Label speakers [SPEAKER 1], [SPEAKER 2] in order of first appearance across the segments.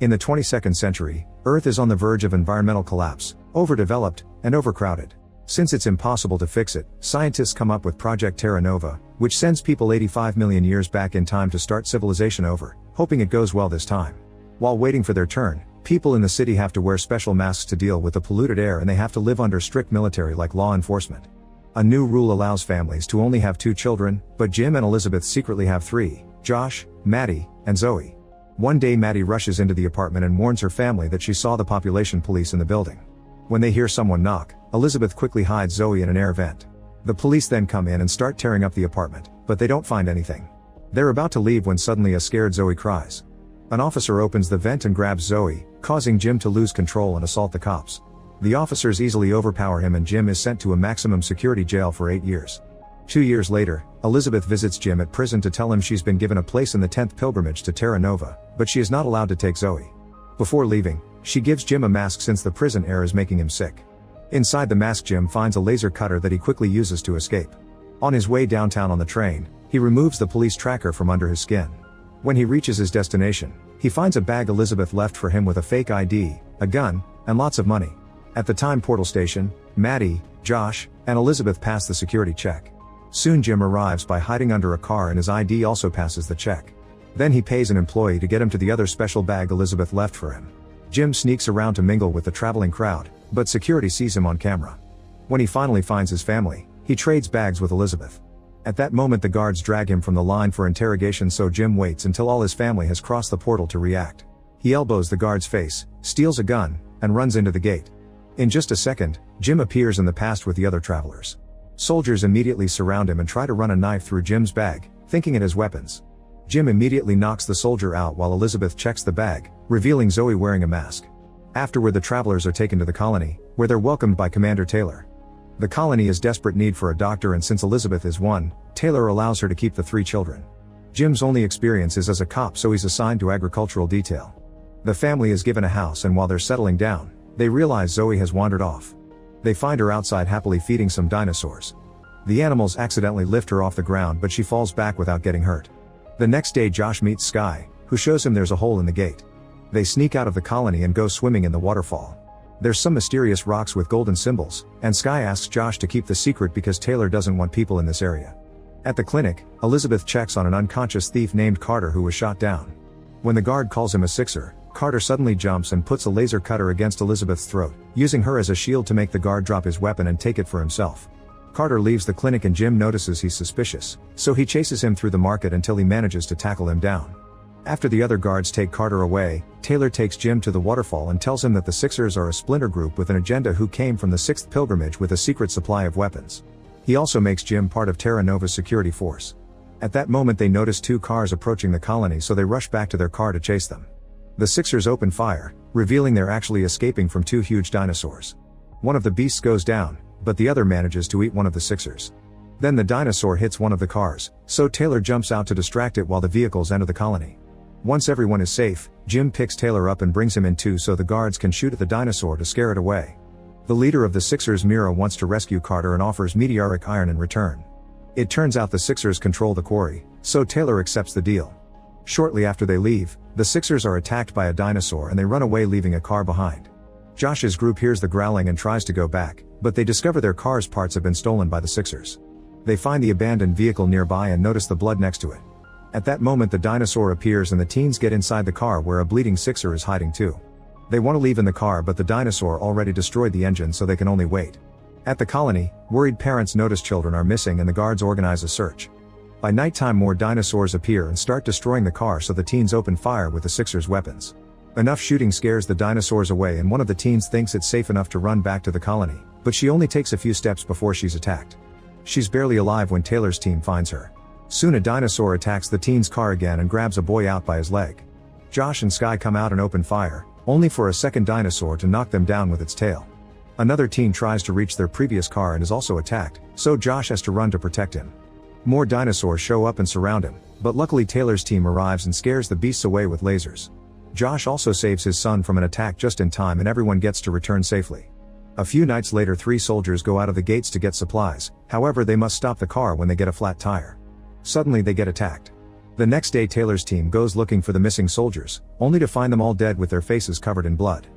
[SPEAKER 1] In the 22nd century, Earth is on the verge of environmental collapse, overdeveloped, and overcrowded. Since it's impossible to fix it, scientists come up with Project Terra Nova, which sends people 85 million years back in time to start civilization over, hoping it goes well this time. While waiting for their turn, people in the city have to wear special masks to deal with the polluted air, and they have to live under strict military-like law enforcement. A new rule allows families to only have 2 children, but Jim and Elizabeth secretly have 3, Josh, Maddie, and Zoe. One day Maddie rushes into the apartment and warns her family that she saw the population police in the building. When they hear someone knock, Elizabeth quickly hides Zoe in an air vent. The police then come in and start tearing up the apartment, but they don't find anything. They're about to leave when suddenly a scared Zoe cries. An officer opens the vent and grabs Zoe, causing Jim to lose control and assault the cops. The officers easily overpower him and Jim is sent to a maximum security jail for 8 years. 2 years later, Elizabeth visits Jim at prison to tell him she's been given a place in the 10th pilgrimage to Terra Nova, but she is not allowed to take Zoe. Before leaving, she gives Jim a mask since the prison air is making him sick. Inside the mask, Jim finds a laser cutter that he quickly uses to escape. On his way downtown on the train, he removes the police tracker from under his skin. When he reaches his destination, he finds a bag Elizabeth left for him with a fake ID, a gun, and lots of money. At the time portal station, Maddie, Josh, and Elizabeth pass the security check. Soon Jim arrives by hiding under a car and his ID also passes the check. Then he pays an employee to get him to the other special bag Elizabeth left for him. Jim sneaks around to mingle with the traveling crowd, but security sees him on camera. When he finally finds his family, he trades bags with Elizabeth. At that moment the guards drag him from the line for interrogation, so Jim waits until all his family has crossed the portal to react. He elbows the guard's face, steals a gun, and runs into the gate. In just a second, Jim appears in the past with the other travelers. Soldiers immediately surround him and try to run a knife through Jim's bag, thinking it has weapons. Jim immediately knocks the soldier out while Elizabeth checks the bag, revealing Zoe wearing a mask. Afterward the travelers are taken to the colony, where they're welcomed by Commander Taylor. The colony is desperate need for a doctor, and since Elizabeth is one, Taylor allows her to keep the 3 children. Jim's only experience is as a cop, so he's assigned to agricultural detail. The family is given a house, and while they're settling down, they realize Zoe has wandered off. They find her outside happily feeding some dinosaurs. The animals accidentally lift her off the ground, but she falls back without getting hurt. The next day Josh meets Sky, who shows him there's a hole in the gate. They sneak out of the colony and go swimming in the waterfall. There's some mysterious rocks with golden symbols, and Sky asks Josh to keep the secret because Taylor doesn't want people in this area. At the clinic, Elizabeth checks on an unconscious thief named Carter who was shot down. When the guard calls him a sixer, Carter suddenly jumps and puts a laser cutter against Elizabeth's throat, using her as a shield to make the guard drop his weapon and take it for himself. Carter leaves the clinic and Jim notices he's suspicious, so he chases him through the market until he manages to tackle him down. After the other guards take Carter away, Taylor takes Jim to the waterfall and tells him that the Sixers are a splinter group with an agenda who came from the 6th pilgrimage with a secret supply of weapons. He also makes Jim part of Terra Nova's security force. At that moment they notice 2 cars approaching the colony, so they rush back to their car to chase them. The Sixers open fire, revealing they're actually escaping from 2 huge dinosaurs. One of the beasts goes down, but the other manages to eat one of the Sixers. Then the dinosaur hits one of the cars, so Taylor jumps out to distract it while the vehicles enter the colony. Once everyone is safe, Jim picks Taylor up and brings him in too so the guards can shoot at the dinosaur to scare it away. The leader of the Sixers, Mira, wants to rescue Carter and offers meteoric iron in return. It turns out the Sixers control the quarry, so Taylor accepts the deal. Shortly after they leave, the Sixers are attacked by a dinosaur and they run away, leaving a car behind. Josh's group hears the growling and tries to go back, but they discover their car's parts have been stolen by the Sixers. They find the abandoned vehicle nearby and notice the blood next to it. At that moment the dinosaur appears and the teens get inside the car where a bleeding Sixer is hiding too. They want to leave in the car, but the dinosaur already destroyed the engine, so they can only wait. At the colony, worried parents notice children are missing and the guards organize a search. By nighttime more dinosaurs appear and start destroying the car, so the teens open fire with the Sixers' weapons. Enough shooting scares the dinosaurs away and one of the teens thinks it's safe enough to run back to the colony, but she only takes a few steps before she's attacked. She's barely alive when Taylor's team finds her. Soon a dinosaur attacks the teen's car again and grabs a boy out by his leg. Josh and Sky come out and open fire, only for a second dinosaur to knock them down with its tail. Another teen tries to reach their previous car and is also attacked, so Josh has to run to protect him. More dinosaurs show up and surround him, but luckily Taylor's team arrives and scares the beasts away with lasers. Josh also saves his son from an attack just in time and everyone gets to return safely. A few nights later 3 soldiers go out of the gates to get supplies, however they must stop the car when they get a flat tire. Suddenly they get attacked. The next day Taylor's team goes looking for the missing soldiers, only to find them all dead with their faces covered in blood.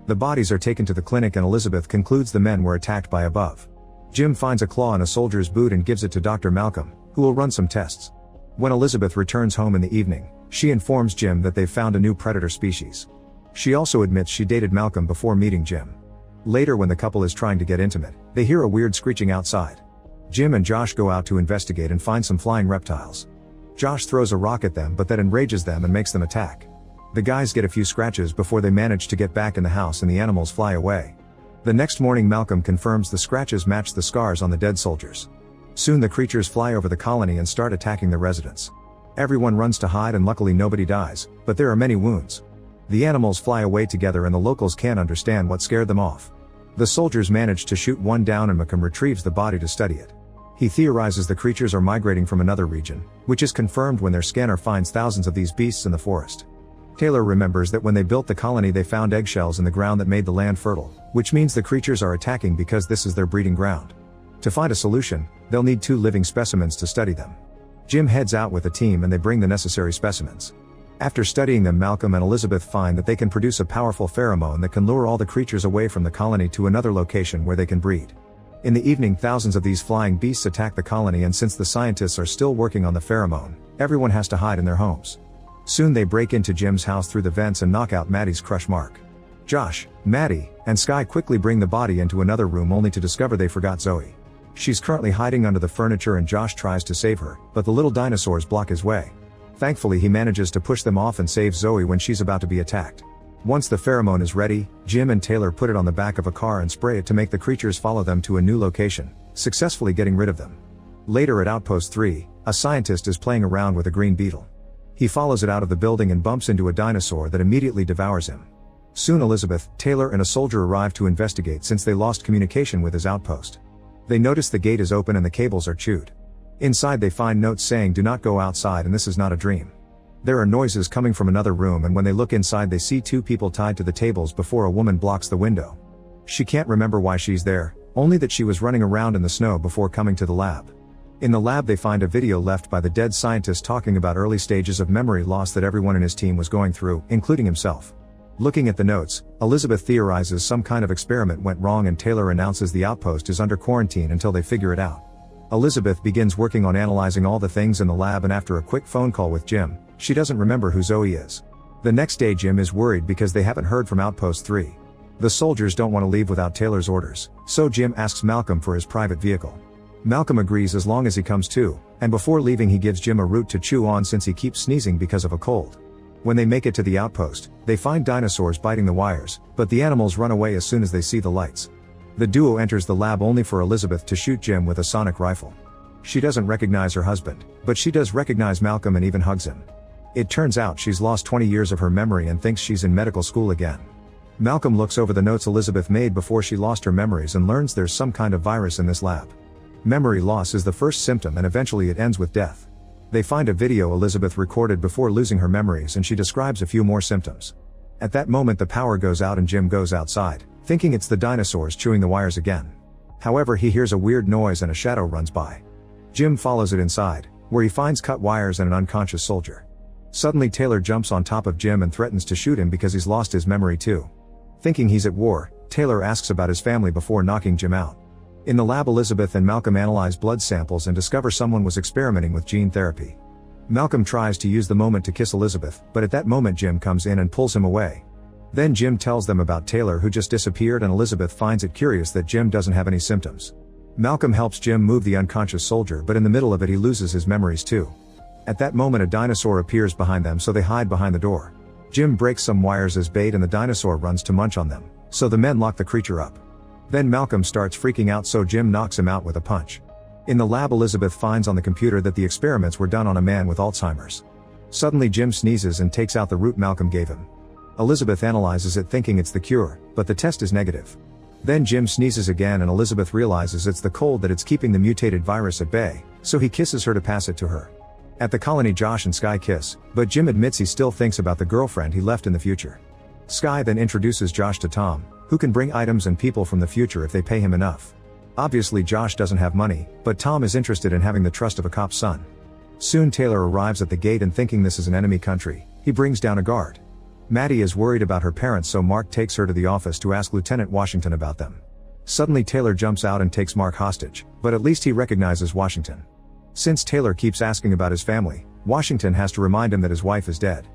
[SPEAKER 1] The bodies are taken to the clinic and Elizabeth concludes the men were attacked by above. Jim finds a claw in a soldier's boot and gives it to Dr. Malcolm, who will run some tests. When Elizabeth returns home in the evening, she informs Jim that they've found a new predator species. She also admits she dated Malcolm before meeting Jim. Later, when the couple is trying to get intimate, they hear a weird screeching outside. Jim and Josh go out to investigate and find some flying reptiles. Josh throws a rock at them, but that enrages them and makes them attack. The guys get a few scratches before they manage to get back in the house and the animals fly away. The next morning Malcolm confirms the scratches match the scars on the dead soldiers. Soon the creatures fly over the colony and start attacking the residents. Everyone runs to hide and luckily nobody dies, but there are many wounds. The animals fly away together and the locals can't understand what scared them off. The soldiers manage to shoot one down and Malcolm retrieves the body to study it. He theorizes the creatures are migrating from another region, which is confirmed when their scanner finds thousands of these beasts in the forest. Taylor remembers that when they built the colony they found eggshells in the ground that made the land fertile, which means the creatures are attacking because this is their breeding ground. To find a solution, they'll need 2 living specimens to study them. Jim heads out with a team and they bring the necessary specimens. After studying them, Malcolm and Elizabeth find that they can produce a powerful pheromone that can lure all the creatures away from the colony to another location where they can breed. In the evening, thousands of these flying beasts attack the colony, and since the scientists are still working on the pheromone, everyone has to hide in their homes. Soon they break into Jim's house through the vents and knock out Maddie's crush Mark. Josh, Maddie, and Sky quickly bring the body into another room only to discover they forgot Zoe. She's currently hiding under the furniture and Josh tries to save her, but the little dinosaurs block his way. Thankfully he manages to push them off and save Zoe when she's about to be attacked. Once the pheromone is ready, Jim and Taylor put it on the back of a car and spray it to make the creatures follow them to a new location, successfully getting rid of them. Later at Outpost 3, a scientist is playing around with a green beetle. He follows it out of the building and bumps into a dinosaur that immediately devours him. Soon Elizabeth, Taylor and a soldier arrive to investigate since they lost communication with his outpost. They notice the gate is open and the cables are chewed. Inside they find notes saying do not go outside and this is not a dream. There are noises coming from another room and when they look inside they see 2 people tied to the tables before a woman blocks the window. She can't remember why she's there, only that she was running around in the snow before coming to the lab. In the lab they find a video left by the dead scientist talking about early stages of memory loss that everyone in his team was going through, including himself. Looking at the notes, Elizabeth theorizes some kind of experiment went wrong and Taylor announces the outpost is under quarantine until they figure it out. Elizabeth begins working on analyzing all the things in the lab and after a quick phone call with Jim, she doesn't remember who Zoe is. The next day Jim is worried because they haven't heard from Outpost 3. The soldiers don't want to leave without Taylor's orders, so Jim asks Malcolm for his private vehicle. Malcolm agrees as long as he comes to, and before leaving he gives Jim a root to chew on since he keeps sneezing because of a cold. When they make it to the outpost, they find dinosaurs biting the wires, but the animals run away as soon as they see the lights. The duo enters the lab only for Elizabeth to shoot Jim with a sonic rifle. She doesn't recognize her husband, but she does recognize Malcolm and even hugs him. It turns out she's lost 20 years of her memory and thinks she's in medical school again. Malcolm looks over the notes Elizabeth made before she lost her memories and learns there's some kind of virus in this lab. Memory loss is the first symptom and eventually it ends with death. They find a video Elizabeth recorded before losing her memories and she describes a few more symptoms. At that moment the power goes out and Jim goes outside, thinking it's the dinosaurs chewing the wires again. However, he hears a weird noise and a shadow runs by. Jim follows it inside, where he finds cut wires and an unconscious soldier. Suddenly Taylor jumps on top of Jim and threatens to shoot him because he's lost his memory too. Thinking he's at war, Taylor asks about his family before knocking Jim out. In the lab Elizabeth and Malcolm analyze blood samples and discover someone was experimenting with gene therapy. Malcolm tries to use the moment to kiss Elizabeth, but at that moment Jim comes in and pulls him away. Then Jim tells them about Taylor who just disappeared and Elizabeth finds it curious that Jim doesn't have any symptoms. Malcolm helps Jim move the unconscious soldier but in the middle of it he loses his memories too. At that moment a dinosaur appears behind them so they hide behind the door. Jim breaks some wires as bait and the dinosaur runs to munch on them, so the men lock the creature up. Then Malcolm starts freaking out so Jim knocks him out with a punch. In the lab Elizabeth finds on the computer that the experiments were done on a man with Alzheimer's. Suddenly Jim sneezes and takes out the root Malcolm gave him. Elizabeth analyzes it thinking it's the cure, but the test is negative. Then Jim sneezes again and Elizabeth realizes it's the cold that it's keeping the mutated virus at bay, so he kisses her to pass it to her. At the colony Josh and Sky kiss, but Jim admits he still thinks about the girlfriend he left in the future. Sky then introduces Josh to Tom, who can bring items and people from the future if they pay him enough. Obviously Josh doesn't have money, but Tom is interested in having the trust of a cop's son. Soon Taylor arrives at the gate and thinking this is an enemy country, he brings down a guard. Maddie is worried about her parents, so Mark takes her to the office to ask Lieutenant Washington about them. Suddenly Taylor jumps out and takes Mark hostage, but at least he recognizes Washington. Since Taylor keeps asking about his family, Washington has to remind him that his wife is dead.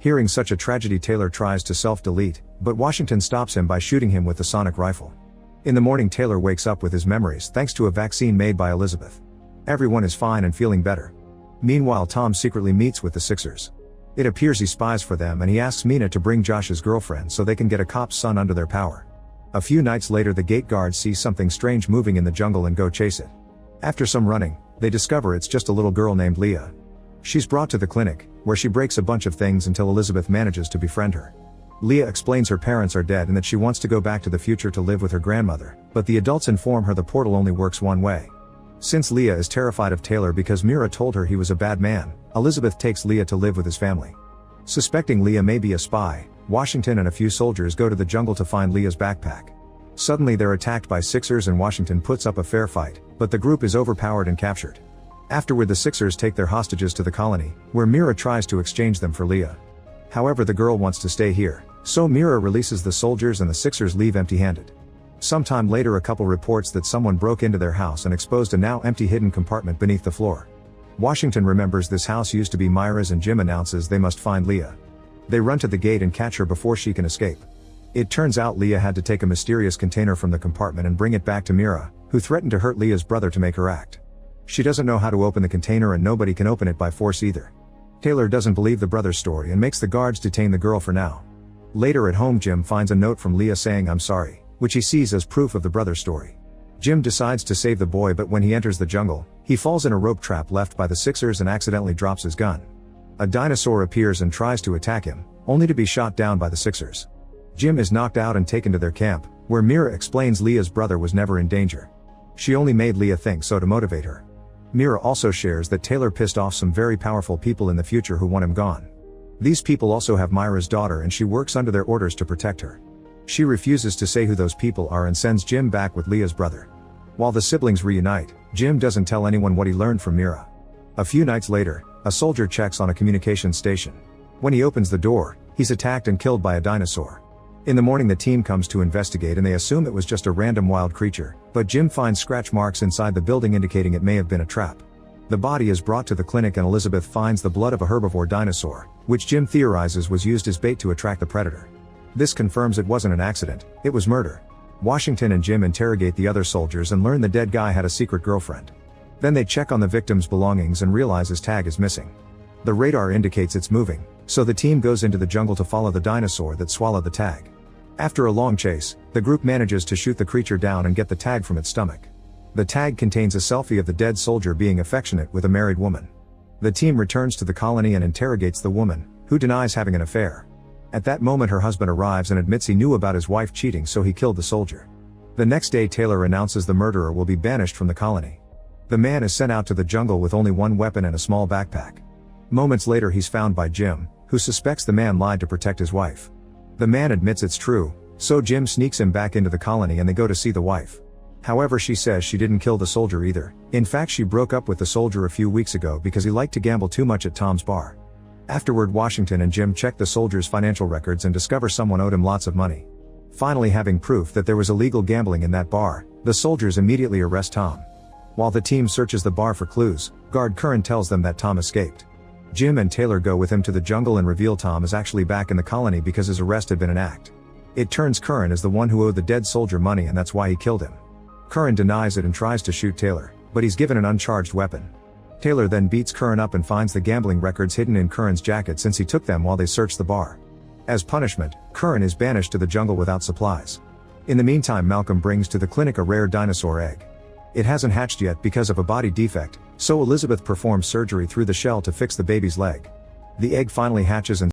[SPEAKER 1] Hearing such a tragedy, Taylor tries to self-delete, but Washington stops him by shooting him with the sonic rifle. In the morning, Taylor wakes up with his memories thanks to a vaccine made by Elizabeth. Everyone is fine and feeling better. Meanwhile, Tom secretly meets with the Sixers. It appears he spies for them and he asks Mina to bring Josh's girlfriend so they can get a cop's son under their power. A few nights later, the gate guards see something strange moving in the jungle and go chase it. After some running, they discover it's just a little girl named Leah. She's brought to the clinic, where she breaks a bunch of things until Elizabeth manages to befriend her. Leah explains her parents are dead and that she wants to go back to the future to live with her grandmother, but the adults inform her the portal only works one way. Since Leah is terrified of Taylor because Mira told her he was a bad man, Elizabeth takes Leah to live with his family. Suspecting Leah may be a spy, Washington and a few soldiers go to the jungle to find Leah's backpack. Suddenly they're attacked by Sixers and Washington puts up a fair fight, but the group is overpowered and captured. Afterward, the Sixers take their hostages to the colony, where Mira tries to exchange them for Leah. However, the girl wants to stay here, so Mira releases the soldiers and the Sixers leave empty-handed. Sometime later, a couple reports that someone broke into their house and exposed a now empty hidden compartment beneath the floor. Washington remembers this house used to be Myra's and Jim announces they must find Leah. They run to the gate and catch her before she can escape. It turns out Leah had to take a mysterious container from the compartment and bring it back to Mira, who threatened to hurt Leah's brother to make her act. She doesn't know how to open the container and nobody can open it by force either. Taylor doesn't believe the brother's story and makes the guards detain the girl for now. Later at home, Jim finds a note from Leah saying "I'm sorry," which he sees as proof of the brother's story. Jim decides to save the boy, but when he enters the jungle, he falls in a rope trap left by the Sixers and accidentally drops his gun. A dinosaur appears and tries to attack him, only to be shot down by the Sixers. Jim is knocked out and taken to their camp, where Mira explains Leah's brother was never in danger. She only made Leah think so to motivate her. Mira also shares that Taylor pissed off some very powerful people in the future who want him gone. These people also have Myra's daughter and she works under their orders to protect her. She refuses to say who those people are and sends Jim back with Leah's brother. While the siblings reunite, Jim doesn't tell anyone what he learned from Mira. A few nights later, a soldier checks on a communications station. When he opens the door, he's attacked and killed by a dinosaur. In the morning, the team comes to investigate and they assume it was just a random wild creature, but Jim finds scratch marks inside the building indicating it may have been a trap. The body is brought to the clinic and Elizabeth finds the blood of a herbivore dinosaur, which Jim theorizes was used as bait to attract the predator. This confirms it wasn't an accident, it was murder. Washington and Jim interrogate the other soldiers and learn the dead guy had a secret girlfriend. Then they check on the victim's belongings and realize his tag is missing. The radar indicates it's moving, so the team goes into the jungle to follow the dinosaur that swallowed the tag. After a long chase, the group manages to shoot the creature down and get the tag from its stomach. The tag contains a selfie of the dead soldier being affectionate with a married woman. The team returns to the colony and interrogates the woman, who denies having an affair. At that moment, her husband arrives and admits he knew about his wife cheating, so he killed the soldier. The next day, Taylor announces the murderer will be banished from the colony. The man is sent out to the jungle with only one weapon and a small backpack. Moments later, he's found by Jim, who suspects the man lied to protect his wife. The man admits it's true, so Jim sneaks him back into the colony and they go to see the wife. However, she says she didn't kill the soldier either. In fact, she broke up with the soldier a few weeks ago because he liked to gamble too much at Tom's bar. Afterward, Washington and Jim check the soldier's financial records and discover someone owed him lots of money. Finally, having proof that there was illegal gambling in that bar, the soldiers immediately arrest Tom. While the team searches the bar for clues, guard Curran tells them that Tom escaped. Jim and Taylor go with him to the jungle and reveal Tom is actually back in the colony because his arrest had been an act. It turns Curran as the one who owed the dead soldier money and that's why he killed him. Curran denies it and tries to shoot Taylor, but he's given an uncharged weapon. Taylor then beats Curran up and finds the gambling records hidden in Curran's jacket since he took them while they searched the bar. As punishment, Curran is banished to the jungle without supplies. In the meantime, Malcolm brings to the clinic a rare dinosaur egg. It hasn't hatched yet because of a body defect, so Elizabeth performs surgery through the shell to fix the baby's leg. The egg finally hatches and